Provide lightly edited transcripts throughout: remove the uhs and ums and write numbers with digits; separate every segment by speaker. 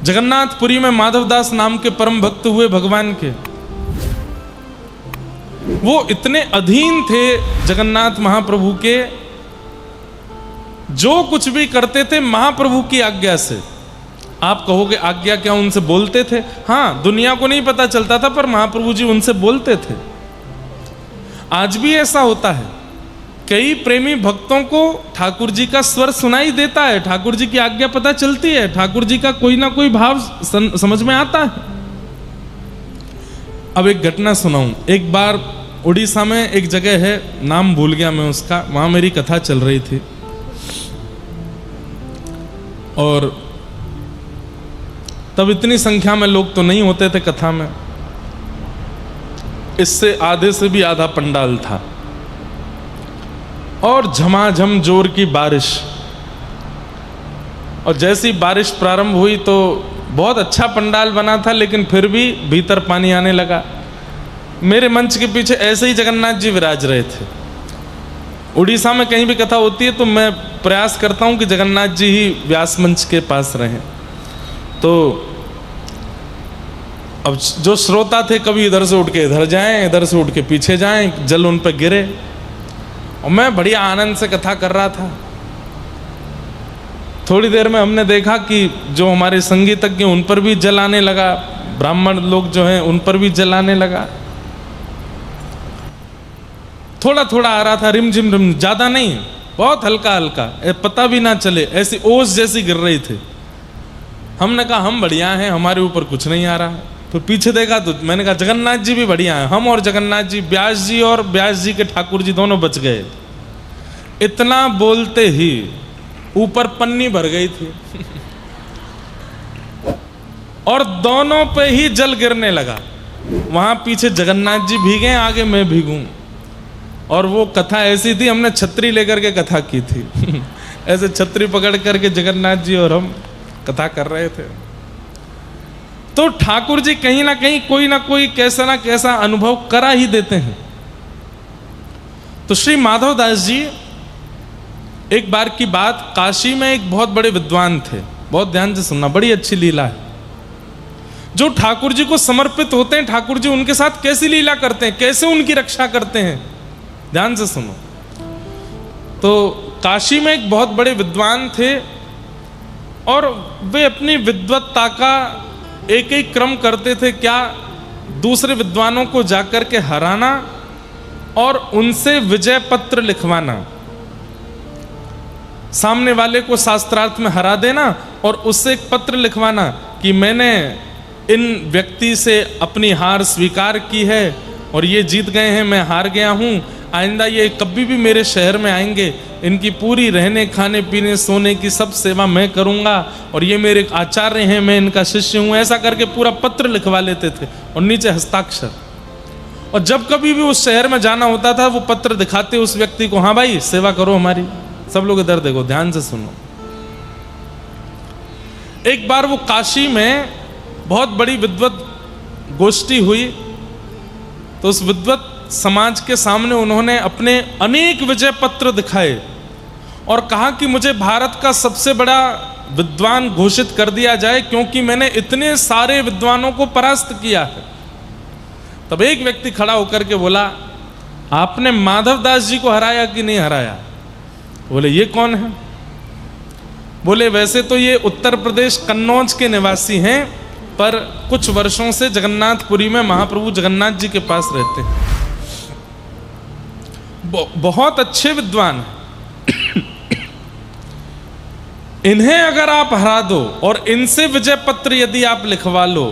Speaker 1: जगन्नाथपुरी में माधवदास नाम के परम भक्त हुए भगवान के। वो इतने अधीन थे जगन्नाथ महाप्रभु के, जो कुछ भी करते थे महाप्रभु की आज्ञा से। आप कहोगे आज्ञा क्या, उनसे बोलते थे? हाँ, दुनिया को नहीं पता चलता था, पर महाप्रभु जी उनसे बोलते थे। आज भी ऐसा होता है, कई प्रेमी भक्तों को ठाकुर जी का स्वर सुनाई देता है, ठाकुर जी की आज्ञा पता चलती है, ठाकुर जी का कोई ना कोई भाव समझ में आता है। अब एक घटना सुनाऊं। एक बार उड़ीसा में एक जगह है, नाम भूल गया मैं उसका, वहां मेरी कथा चल रही थी और तब इतनी संख्या में लोग तो नहीं होते थे कथा में, इससे आधे से भी आधा पंडाल था और झमाझम जोर की बारिश। और जैसी बारिश प्रारंभ हुई तो बहुत अच्छा पंडाल बना था, लेकिन फिर भी भीतर पानी आने लगा। मेरे मंच के पीछे ऐसे ही जगन्नाथ जी विराज रहे थे। उड़ीसा में कहीं भी कथा होती है तो मैं प्रयास करता हूं कि जगन्नाथ जी ही व्यास मंच के पास रहें। तो अब जो श्रोता थे कभी इधर से उठ के इधर जाएं, इधर से उठ के पीछे जाएं, जल उन पर गिरे। और मैं बढ़िया आनंद से कथा कर रहा था। थोड़ी देर में हमने देखा कि जो हमारे संगीतज्ञ उन पर भी जल आने लगा, ब्राह्मण लोग जो हैं उन पर भी जल आने लगा। थोड़ा थोड़ा आ रहा था, रिमझिम रिम, ज्यादा नहीं, बहुत हल्का हल्का, पता भी ना चले, ऐसी ओस जैसी गिर रही थी। हमने कहा हम बढ़िया हैं, हमारे ऊपर कुछ नहीं आ रहा। तो पीछे देखा तो मैंने कहा जगन्नाथ जी भी बढ़िया हैं। हम और जगन्नाथ जी, व्यास जी और व्यास जी के ठाकुर जी दोनों बच गए। इतना बोलते ही ऊपर पन्नी भर गई थी और दोनों पे ही जल गिरने लगा। वहां पीछे जगन्नाथ जी भीगे, आगे मैं भीगूं। और वो कथा ऐसी थी, हमने छतरी लेकर के कथा की थी ऐसे छतरी पकड़ करके जगन्नाथ जी और हम कथा कर रहे थे। तो ठाकुर जी कहीं ना कहीं कोई ना कोई कैसा ना कैसा अनुभव करा ही देते हैं। तो श्री माधवदास जी, एक बार की बात, काशी में एक बहुत बड़े विद्वान थे, बहुत ध्यान से सुनना, बड़ी अच्छी लीला है। जो ठाकुर जी को समर्पित होते हैं, ठाकुर जी उनके साथ कैसी लीला करते हैं, कैसे उनकी रक्षा करते हैं, ध्यान से सुनो। तो काशी में एक बहुत बड़े विद्वान थे और वे अपनी विद्वत्ता का एक एक क्रम करते थे। क्या? दूसरे विद्वानों को जाकर के हराना और उनसे विजय पत्र लिखवाना, सामने वाले को शास्त्रार्थ में हरा देना और उससे एक पत्र लिखवाना कि मैंने इन व्यक्ति से अपनी हार स्वीकार की है और ये जीत गए हैं, मैं हार गया हूं। आइंदा ये कभी भी मेरे शहर में आएंगे, इनकी पूरी रहने खाने पीने सोने की सब सेवा मैं करूंगा और ये मेरे आचार्य हैं, मैं इनका शिष्य हूं। ऐसा करके पूरा पत्र लिखवा लेते थे और नीचे हस्ताक्षर। और जब कभी भी उस शहर में जाना होता था, वो पत्र दिखाते उस व्यक्ति को, हाँ भाई सेवा करो हमारी। सब लोग इधर देखो, ध्यान से सुनो। एक बार वो काशी में बहुत बड़ी विद्वत गोष्ठी हुई, तो उस विद्वत समाज के सामने उन्होंने अपने अनेक विजय पत्र दिखाए और कहा कि मुझे भारत का सबसे बड़ा विद्वान घोषित कर दिया जाए, क्योंकि मैंने इतने सारे विद्वानों को परास्त किया है। तब एक व्यक्ति खड़ा होकर के बोला, आपने माधवदास जी को हराया कि नहीं हराया? बोले ये कौन है? बोले वैसे तो ये उत्तर प्रदेश कन्नौज के निवासी हैं, पर कुछ वर्षों से जगन्नाथपुरी में महाप्रभु जगन्नाथ जी के पास रहते हैं। बहुत अच्छे विद्वान हैं। इन्हें अगर आप हरा दो और इनसे विजय पत्र यदि आप लिखवा लो,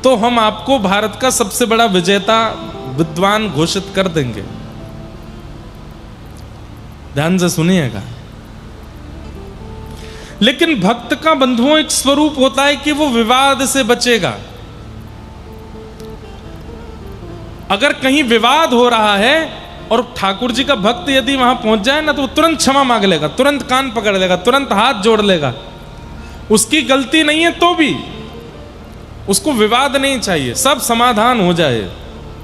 Speaker 1: तो हम आपको भारत का सबसे बड़ा विजेता विद्वान घोषित कर देंगे। ध्यान से सुनिएगा। लेकिन भक्त का बंधुओं एक स्वरूप होता है कि वो विवाद से बचेगा। अगर कहीं विवाद हो रहा है और ठाकुर जी का भक्त यदि वहां पहुंच जाए ना, तो वो तुरंत क्षमा मांग लेगा, तुरंत कान पकड़ लेगा, तुरंत हाथ जोड़ लेगा। उसकी गलती नहीं है तो भी उसको विवाद नहीं चाहिए, सब समाधान हो जाए,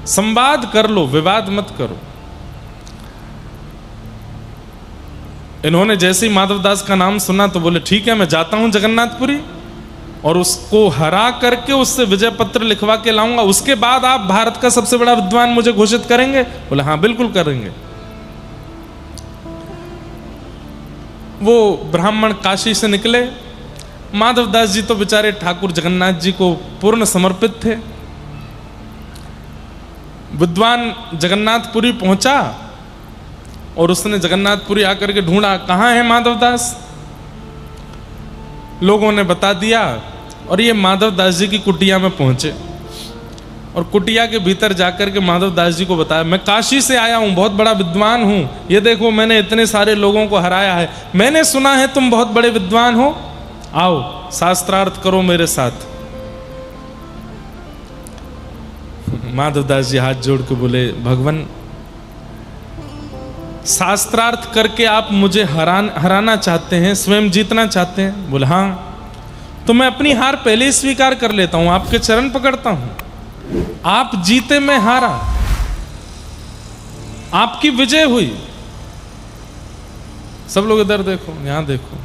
Speaker 1: संवाद कर लो, विवाद मत करो। इन्होंने जैसे ही माधवदास का नाम सुना तो बोले ठीक है, मैं जाता हूं जगन्नाथपुरी और उसको हरा करके उससे विजय पत्र लिखवा के लाऊंगा, उसके बाद आप भारत का सबसे बड़ा विद्वान मुझे घोषित करेंगे। बोले हाँ बिल्कुल करेंगे। वो ब्राह्मण काशी से निकले। माधवदास जी तो बेचारे ठाकुर जगन्नाथ जी को पूर्ण समर्पित थे। विद्वान जगन्नाथपुरी पहुंचा और उसने जगन्नाथपुरी आकर के ढूंढा, कहाँ है माधवदास। लोगों ने बता दिया और ये माधवदास जी की कुटिया में पहुंचे और कुटिया के भीतर जाकर के माधवदास जी को बताया, मैं काशी से आया हूं, बहुत बड़ा विद्वान हूं, ये देखो मैंने इतने सारे लोगों को हराया है, मैंने सुना है तुम बहुत बड़े विद्वान हो, आओ शास्त्रार्थ करो मेरे साथ। माधवदास जी हाथ जोड़ के बोले, भगवान शास्त्रार्थ करके आप मुझे हराना चाहते हैं, स्वयं जीतना चाहते हैं। बोले हाँ, तो मैं अपनी हार पहले ही स्वीकार कर लेता हूं, आपके चरण पकड़ता हूं। आप जीते मैं हारा, आपकी विजय हुई। सब लोग इधर देखो, यहां देखो।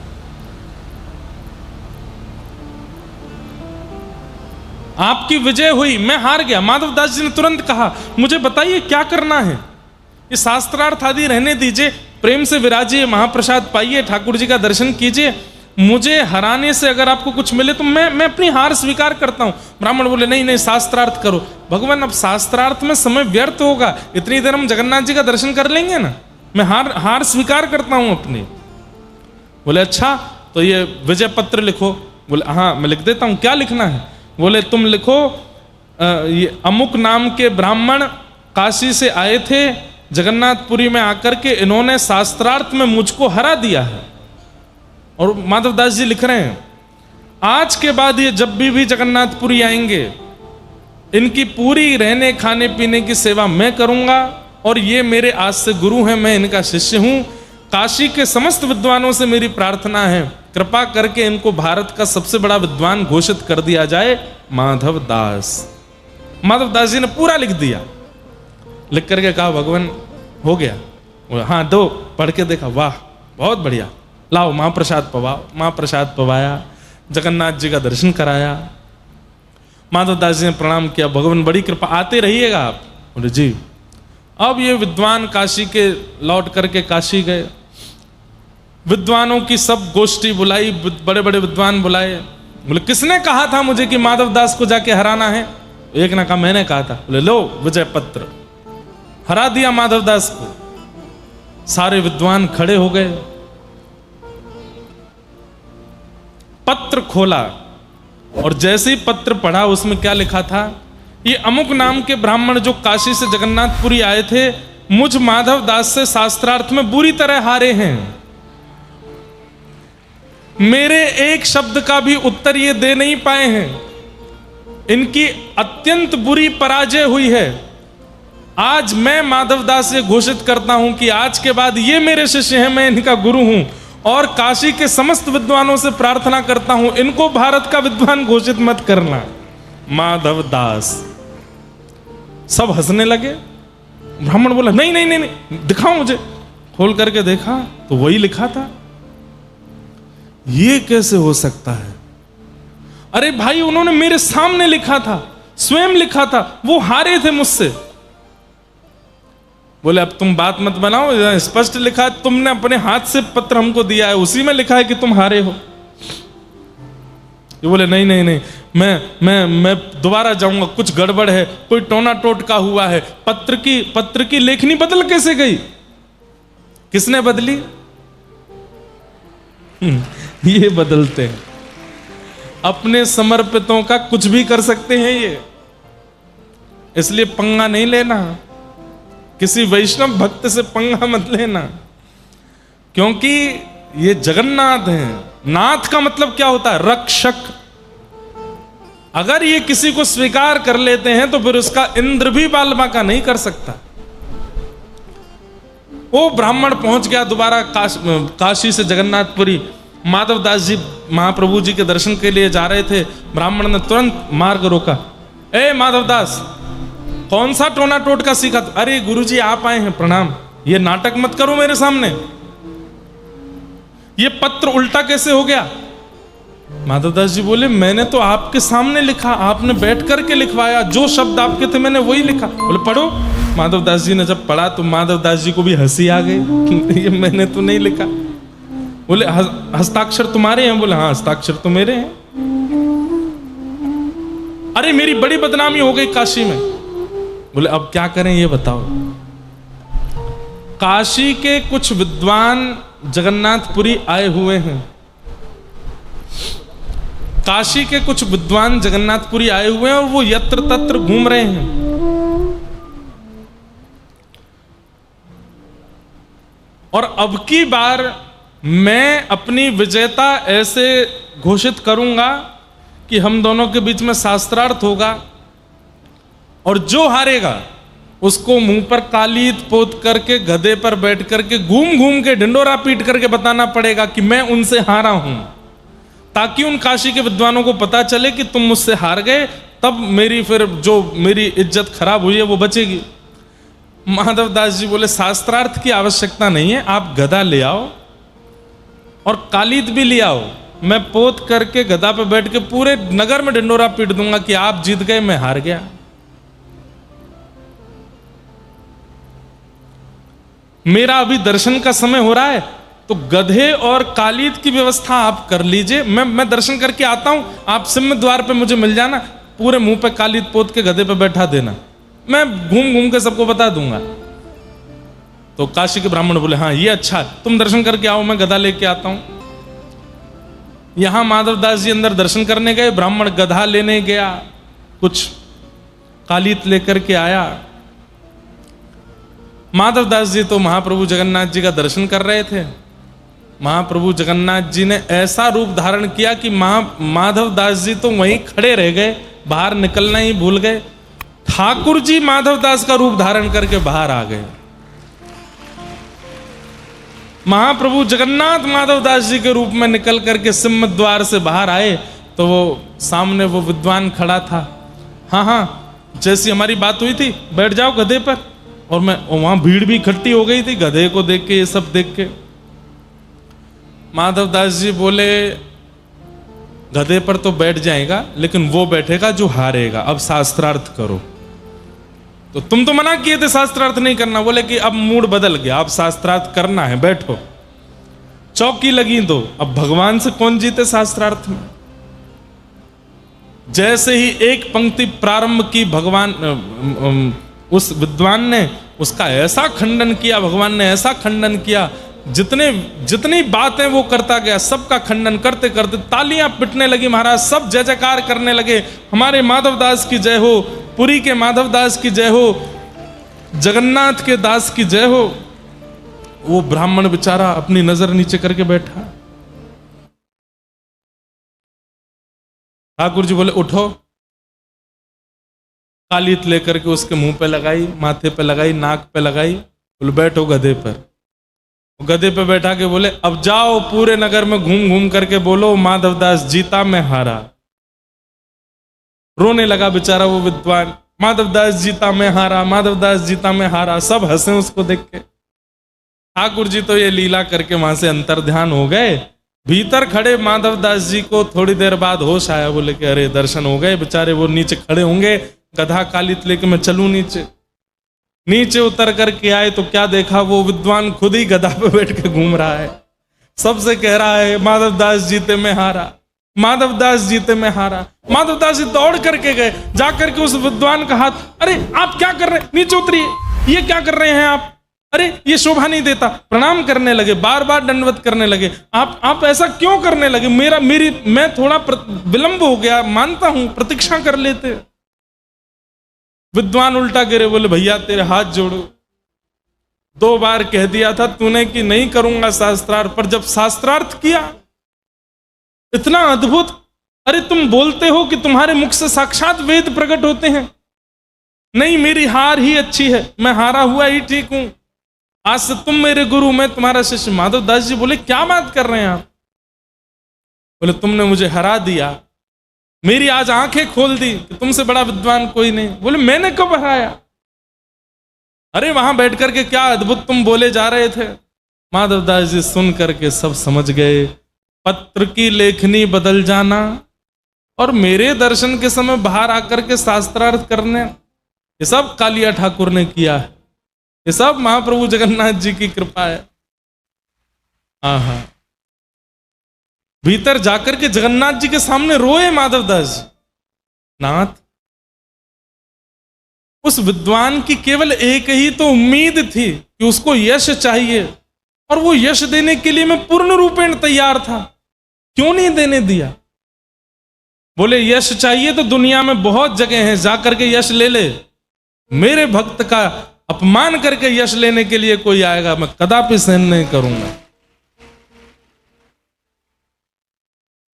Speaker 1: आपकी विजय हुई, मैं हार गया। माधवदास जी ने तुरंत कहा, मुझे बताइए क्या करना है। ये शास्त्रार्थ आदि रहने दीजिए, प्रेम से विराजिए, महाप्रसाद पाइए, ठाकुर जी का दर्शन कीजिए। मुझे हराने से अगर आपको कुछ मिले तो मैं अपनी हार स्वीकार करता हूं। ब्राह्मण बोले नहीं नहीं, शास्त्रार्थ करो। भगवान अब शास्त्रार्थ में समय व्यर्थ होगा, इतनी देर हम जगन्नाथ जी का दर्शन कर लेंगे ना, मैं हार स्वीकार करता हूं अपनी। बोले अच्छा, तो ये विजय पत्र लिखो। बोले हाँ मैं लिख देता हूं, क्या लिखना है। बोले तुम लिखो, ये अमुक नाम के ब्राह्मण काशी से आए थे, जगन्नाथपुरी में आकर के इन्होंने शास्त्रार्थ में मुझको हरा दिया है। और माधवदास जी लिख रहे हैं, आज के बाद ये जब भी जगन्नाथपुरी आएंगे, इनकी पूरी रहने खाने पीने की सेवा मैं करूंगा, और ये मेरे आज से गुरु हैं, मैं इनका शिष्य हूं। काशी के समस्त विद्वानों से मेरी प्रार्थना है, कृपा करके इनको भारत का सबसे बड़ा विद्वान घोषित कर दिया जाए, माधवदास। माधवदास जी ने पूरा लिख दिया। लिख करके कहा, भगवान हो गया। हाँ दो, पढ़ के देखा, वाह बहुत बढ़िया, लाओ महाप्रसाद पवाओ। महाप्रसाद पवाया, जगन्नाथ जी का दर्शन कराया। माधवदास जी ने प्रणाम किया, भगवान बड़ी कृपा, आते रहिएगा आप। बोले जी। अब ये विद्वान काशी के लौट करके काशी गए, विद्वानों की सब गोष्ठी बुलाई, बड़े बड़े विद्वान बुलाए। बोले किसने कहा था मुझे कि माधवदास को जाके हराना है। एक ने कहा मैंने कहा था। बोले लो विजय पत्र, हरा दिया माधवदास को। सारे विद्वान खड़े हो गए। पत्र खोला और जैसे ही पत्र पढ़ा, उसमें क्या लिखा था, ये अमुक नाम के ब्राह्मण जो काशी से जगन्नाथपुरी आए थे, मुझ माधवदास से शास्त्रार्थ में बुरी तरह हारे हैं, मेरे एक शब्द का भी उत्तर ये दे नहीं पाए हैं, इनकी अत्यंत बुरी पराजय हुई है। आज मैं माधवदास से घोषित करता हूं कि आज के बाद ये मेरे शिष्य हैं, मैं इनका गुरु हूं, और काशी के समस्त विद्वानों से प्रार्थना करता हूं, इनको भारत का विद्वान घोषित मत करना। माधवदास। सब हंसने लगे। ब्राह्मण बोला नहीं नहीं नहीं नहीं, दिखाओ मुझे। खोल करके देखा तो वही लिखा था। ये कैसे हो सकता है? अरे भाई, उन्होंने मेरे सामने लिखा था, स्वयं लिखा था, वो हारे थे मुझसे। बोले अब तुम बात मत बनाओ, स्पष्ट लिखा है, तुमने अपने हाथ से पत्र हमको दिया है, उसी में लिखा है कि तुम हारे हो। ये बोले नहीं नहीं नहीं, मैं दोबारा जाऊंगा, कुछ गड़बड़ है, कोई टोना टोटका हुआ है। पत्र की लेखनी बदल कैसे गई? किसने बदली? ये बदलते हैं। अपने समर्पितों का कुछ भी कर सकते हैं ये, इसलिए पंगा नहीं लेना। किसी वैष्णव भक्त से पंगा मत लेना, क्योंकि ये जगन्नाथ हैं। नाथ का मतलब क्या होता है? रक्षक। अगर ये किसी को स्वीकार कर लेते हैं तो फिर उसका इंद्र भी बाल बांका नहीं कर सकता। वो ब्राह्मण पहुंच गया दोबारा काशी से जगन्नाथपुरी। माधवदास जी महाप्रभु जी के दर्शन के लिए जा रहे थे। ब्राह्मण ने तुरंत मार्ग रोका। ए माधवदास, कौन सा टोना टोटका सीखा? अरे गुरुजी आप आए हैं, प्रणाम। ये नाटक मत करो मेरे सामने। ये पत्र उल्टा कैसे हो गया? माधवदास जी बोले मैंने तो आपके सामने लिखा, आपने बैठ करके लिखवाया, जो शब्द आपके थे मैंने वही लिखा। बोले पढ़ो। माधवदास जी ने जब पढ़ा तो माधवदास जी को भी हंसी आ गई, ये मैंने तो नहीं लिखा। बोले हस्ताक्षर तुम्हारे हैं? बोले हाँ हस्ताक्षर तो मेरे हैं। अरे मेरी बड़ी बदनामी हो गई काशी में। बोले अब क्या करें ये बताओ। काशी के कुछ विद्वान जगन्नाथपुरी आए हुए हैं, काशी के कुछ विद्वान जगन्नाथपुरी आए हुए हैं और वो यत्र तत्र घूम रहे हैं। और अब की बार मैं अपनी विजेता ऐसे घोषित करूंगा कि हम दोनों के बीच में शास्त्रार्थ होगा, और जो हारेगा उसको मुंह पर कालीत पोत करके गधे पर बैठ करके घूम घूम के ढिंडोरा पीट करके बताना पड़ेगा कि मैं उनसे हारा हूं, ताकि उन काशी के विद्वानों को पता चले कि तुम मुझसे हार गए, तब मेरी फिर जो मेरी इज्जत खराब हुई है वो बचेगी। माधवदास जी बोले शास्त्रार्थ की आवश्यकता नहीं है, आप गधा ले आओ और कालीत भी ले आओ, मैं पोत करके गधा पे बैठ के पूरे नगर में ढिंडोरा पीट दूंगा कि आप जीत गए मैं हार गया। मेरा अभी दर्शन का समय हो रहा है, तो गधे और कालीत की व्यवस्था आप कर लीजिए, मैं दर्शन करके आता हूं, आप सिम्म द्वार पे मुझे मिल जाना, पूरे मुंह पे कालीत पोत के गधे पे बैठा देना, मैं घूम घूम के सबको बता दूंगा। तो काशी के ब्राह्मण बोले हाँ ये अच्छा, तुम दर्शन करके आओ, मैं गधा लेके आता हूं। यहां माधवदास जी अंदर दर्शन करने गए, ब्राह्मण गधा लेने गया, कुछ कालीत लेकर के आया। माधवदास जी तो महाप्रभु जगन्नाथ जी का दर्शन कर रहे थे। महाप्रभु जगन्नाथ जी ने ऐसा रूप धारण किया कि माधवदास जी तो वहीं खड़े रह गए, बाहर निकलना ही भूल गए। ठाकुर जी माधवदास का रूप धारण करके बाहर आ गए। महाप्रभु जगन्नाथ माधवदास जी के रूप में निकल करके सिम्म द्वार से बाहर आए तो वो सामने वो विद्वान खड़ा था। हाँ हाँ जैसी हमारी बात हुई थी, बैठ जाओ गधे पर। और वहां भीड़ भी इकट्ठी हो गई थी गधे को देख के, ये सब देख के। माधवदास जी बोले गधे पर तो बैठ जाएगा, लेकिन वो बैठेगा जो हारेगा, अब शास्त्रार्थ करो। तो तुम तो मना किए थे शास्त्रार्थ नहीं करना, बोले कि अब मूड बदल गया, अब शास्त्रार्थ करना है, बैठो। चौकी लगी तो अब भगवान से कौन जीते शास्त्रार्थ में। जैसे ही एक पंक्ति प्रारंभ की, भगवान उस विद्वान ने उसका ऐसा खंडन किया, भगवान ने ऐसा खंडन किया, जितनी बातें वो करता गया सबका खंडन करते करते तालियां पिटने लगी महाराज, सब जय जयकार करने लगे, हमारे माधवदास की जय हो, पुरी के माधवदास की जय हो, जगन्नाथ के दास की जय हो। वो ब्राह्मण बेचारा अपनी नजर नीचे करके बैठा। ठाकुर जी बोले उठो। कालीत लेकर के उसके मुंह पे लगाई, माथे पे लगाई, नाक पे लगाई, बोले बैठो गधे पर। गधे पे बैठा के बोले अब जाओ पूरे नगर में घूम घूम करके बोलो माधवदास जीता मैं हारा। रोने लगा बेचारा वो विद्वान, माधवदास जीता मैं हारा, माधवदास जीता मैं हारा। सब हंसे उसको देख के। ठाकुर जी तो ये लीला करके वहां से अंतर्ध्यान हो गए। भीतर खड़े माधवदास जी को थोड़ी देर बाद होश आया, बोले कि अरे दर्शन हो गए। बेचारे वो नीचे खड़े होंगे, गधा कालित लेके मैं चलूं नीचे। नीचे उतर करके आए तो क्या देखा, वो विद्वान खुद ही गधा पे बैठ के घूम रहा है, सबसे कह रहा है माधवदास जीते मैं हारा, माधवदास जीते मैं हारा। माधवदास जी दौड़ करके गए, जाकर के उस विद्वान का हाथ, अरे आप क्या कर रहे हैं, नीचे उतरिए, ये क्या कर रहे हैं आप, अरे ये शोभा नहीं देता। प्रणाम करने लगे, बार बार दंडवत करने लगे। आप ऐसा क्यों करने लगे, मैं थोड़ा विलंब हो गया, मानता हूं, प्रतीक्षा कर लेते। विद्वान उल्टा गिरे, बोले भैया तेरे हाथ जोड़ो, 2 बार कह दिया था तूने कि नहीं करूंगा शास्त्रार्थ, पर जब शास्त्रार्थ किया इतना अद्भुत, अरे तुम बोलते हो कि तुम्हारे मुख से साक्षात वेद प्रकट होते हैं। नहीं मेरी हार ही अच्छी है, मैं हारा हुआ ही ठीक हूं, आज से तुम मेरे गुरु, मैं तुम्हारा शिष्य। माधवदास जी बोले क्या बात कर रहे हैं आप। बोले तुमने मुझे हरा दिया, मेरी आज आंखें खोल दी कि तुमसे बड़ा विद्वान कोई नहीं। बोले मैंने कब हराया, अरे वहां बैठ करके क्या अद्भुत तुम बोले जा रहे थे। माधवदास जी सुन करके सब समझ गए पत्र की लेखनी बदल जाना और मेरे दर्शन के समय बाहर आकर के शास्त्रार्थ करने, ये सब कालिया ठाकुर ने किया है। ये सब महाप्रभु जगन्नाथ जी की कृपा है। आहा, भीतर जाकर के जगन्नाथ जी के सामने रोए माधवदास जी, नाथ उस विद्वान की केवल एक ही तो उम्मीद थी कि उसको यश चाहिए, और वो यश देने के लिए मैं पूर्ण रूपेण तैयार था, क्यों नहीं देने दिया? बोले यश चाहिए तो दुनिया में बहुत जगह है, जाकर के यश ले ले। मेरे भक्त का अपमान करके यश लेने के लिए कोई आएगा, मैं कदापि सहन नहीं करूंगा।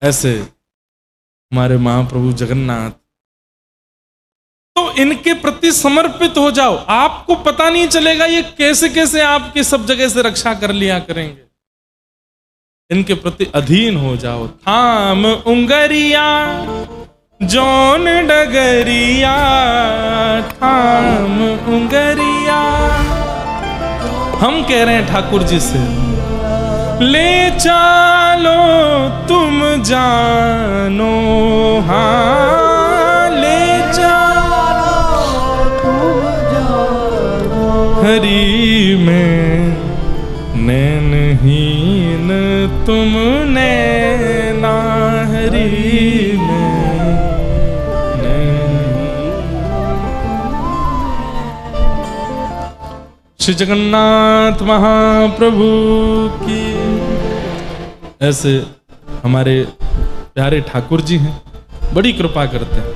Speaker 1: ऐसे हमारे महाप्रभु जगन्नाथ, तो इनके प्रति समर्पित हो जाओ, आपको पता नहीं चलेगा ये कैसे कैसे आपकी सब जगह से रक्षा कर लिया करेंगे। इनके प्रति अधीन हो जाओ। थाम उंगरिया जौन डगरिया, थाम उंगरिया। हम कह रहे हैं ठाकुर जी से, ले चलो तुम जानो, हाँ ले चलो तुम जानो, हरि में नैनहीन तुम नैना, हरि में नैनहीन। श्री जगन्नाथ महाप्रभु की। ऐसे हमारे प्यारे ठाकुर जी हैं, बड़ी कृपा करते हैं।